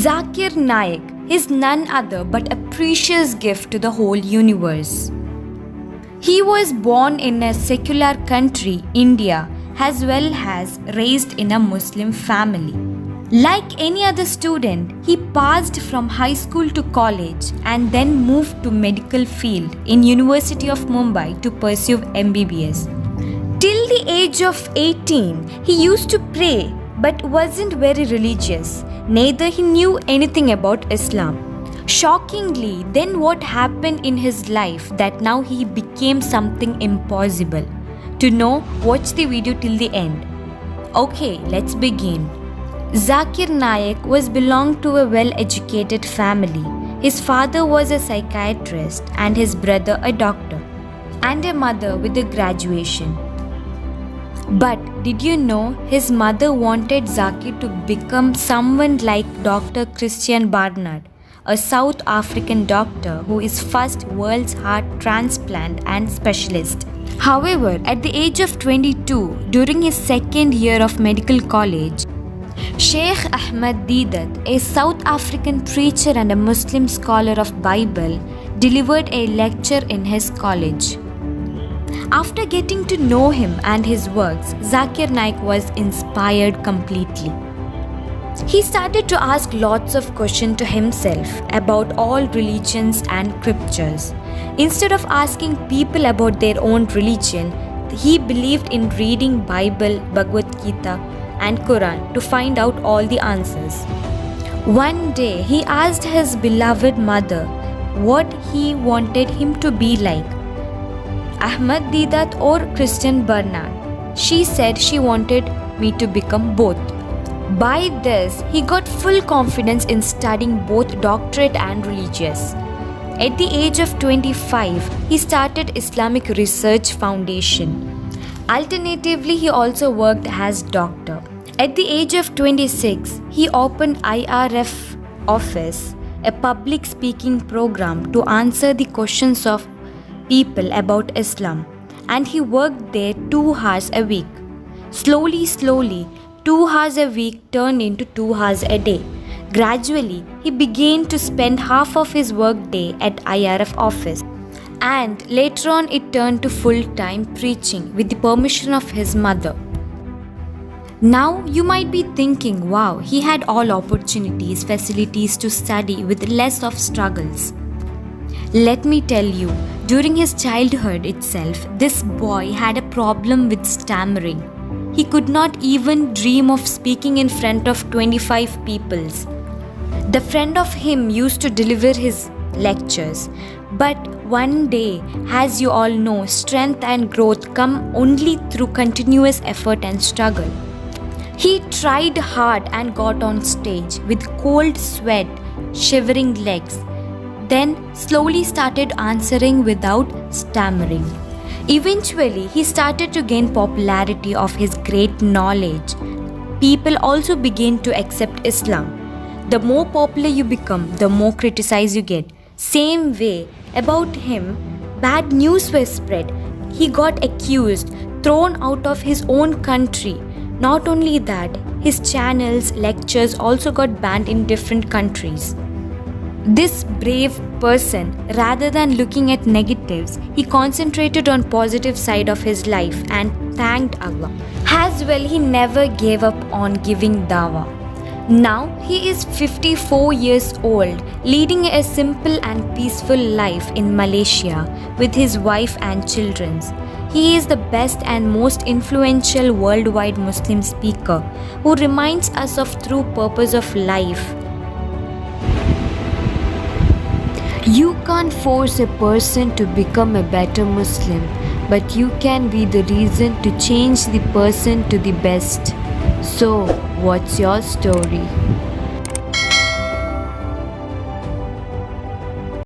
Zakir Naik is none other but a precious gift to the whole universe. He was born in a secular country, India, as well as raised in a Muslim family. Like any other student, he passed from high school to college and then moved to medical field in University of Mumbai to pursue MBBS. Till the age of 18, he used to pray but wasn't very religious. Neither he knew anything about Islam. Shockingly, then what happened in his life that now he became something impossible? To know, watch the video till the end. Okay, let's begin. Zakir Naik was belonged to a well-educated family. His father was a psychiatrist and his brother a doctor, and a mother with a graduation. But did you know his mother wanted Zakir to become someone like Dr. Christian Barnard, a South African doctor who is first world's heart transplant and specialist. However, at the age of 22, during his second year of medical college, Sheikh Ahmed Deedat, a South African preacher and a Muslim scholar of Bible, delivered a lecture in his college. After getting to know him and his works, Zakir Naik was inspired completely. He started to ask lots of questions to himself about all religions and scriptures. Instead of asking people about their own religion, he believed in reading Bible, Bhagavad Gita and Quran to find out all the answers. One day, he asked his beloved mother what he wanted him to be like, Ahmed Deedat or Christian Barnard. She said she wanted me to become both. By this, he got full confidence in studying both doctorate and religious. At the age of 25, he started Islamic Research Foundation. Alternatively, he also worked as doctor. At the age of 26, he opened IRF office, a public speaking program to answer the questions of people about Islam, and he worked there 2 hours a week. Slowly, 2 hours a week turned into 2 hours a day. Gradually, he began to spend half of his work day at IRF office, and later on it turned to full-time preaching with the permission of his mother. Now you might be thinking, wow, he had all opportunities, facilities to study with less of struggles. Let me tell you, during his childhood itself, this boy had a problem with stammering. He could not even dream of speaking in front of 25 people. The friend of him used to deliver his lectures. But one day, as you all know, strength and growth come only through continuous effort and struggle. He tried hard and got on stage with cold sweat, shivering legs. Then slowly started answering without stammering. Eventually, he started to gain popularity of his great knowledge. People also began to accept Islam. The more popular you become, the more criticized you get. Same way, about him, bad news were spread. He got accused, thrown out of his own country. Not only that, his channels, lectures also got banned in different countries. This brave person, rather than looking at negatives, he concentrated on positive side of his life and thanked Allah. As well, he never gave up on giving dawah. Now he is 54 years old, leading a simple and peaceful life in Malaysia with his wife and children. He is the best and most influential worldwide Muslim speaker who reminds us of true purpose of life. You can't force a person to become a better Muslim, but you can be the reason to change the person to the best. So, what's your story?